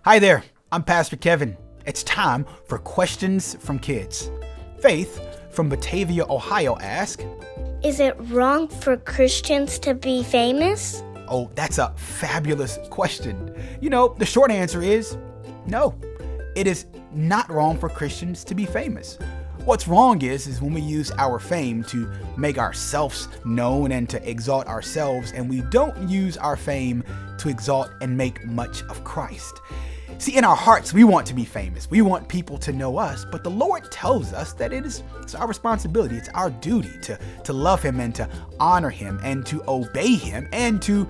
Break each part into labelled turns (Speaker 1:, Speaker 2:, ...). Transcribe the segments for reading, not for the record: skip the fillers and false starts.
Speaker 1: Hi there, I'm Pastor Kevin. It's time for Questions from Kids. Faith from Batavia, Ohio asks,
Speaker 2: Is it wrong for Christians to be famous?
Speaker 1: Oh, that's a fabulous question. You know, the short answer is no. It is not wrong for Christians to be famous. What's wrong is when we use our fame to make ourselves known and to exalt ourselves, and we don't use our fame to exalt and make much of Christ. See, in our hearts, we want to be famous. We want people to know us, but the Lord tells us that it's our responsibility, it's our duty to love Him and to honor Him and to obey Him and to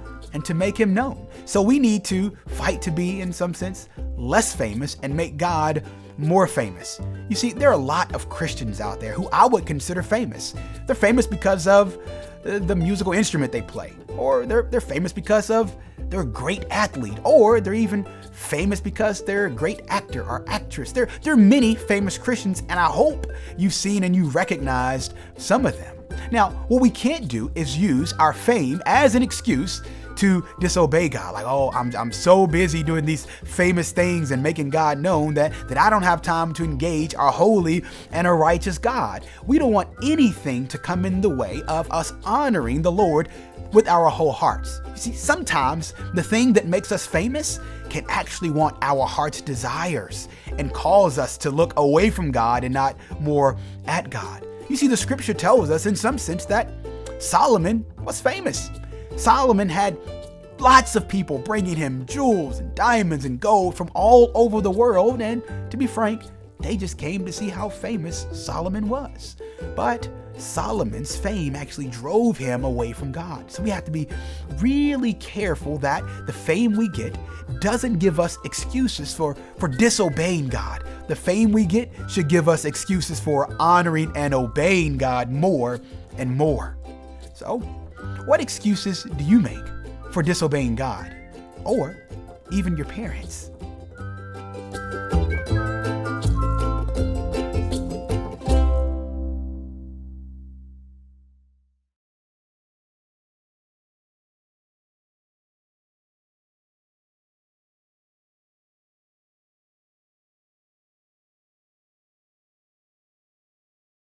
Speaker 1: make Him known. So we need to fight to be, in some sense, less famous and make God more famous. You see, there are a lot of Christians out there who I would consider famous. They're famous because of the musical instrument they play, or they're famous because of they're a great athlete, or they're even famous because they're a great actor or actress. There are many famous Christians, and I hope you've seen and you recognized some of them. Now, what we can't do is use our fame as an excuse to disobey God. Like, oh, I'm so busy doing these famous things and making God known that I don't have time to engage our holy and a righteous God. We don't want anything to come in the way of us honoring the Lord with our whole hearts. You see, sometimes the thing that makes us famous can actually want our heart's desires and cause us to look away from God and not more at God. You see, the scripture tells us in some sense that Solomon was famous. Solomon had lots of people bringing him jewels and diamonds and gold from all over the world, and to be frank, they just came to see how famous Solomon was. But Solomon's fame actually drove him away from God. So we have to be really careful that the fame we get doesn't give us excuses for disobeying God. The fame we get should give us excuses for honoring and obeying God more and more. So, what excuses do you make for disobeying God or even your parents?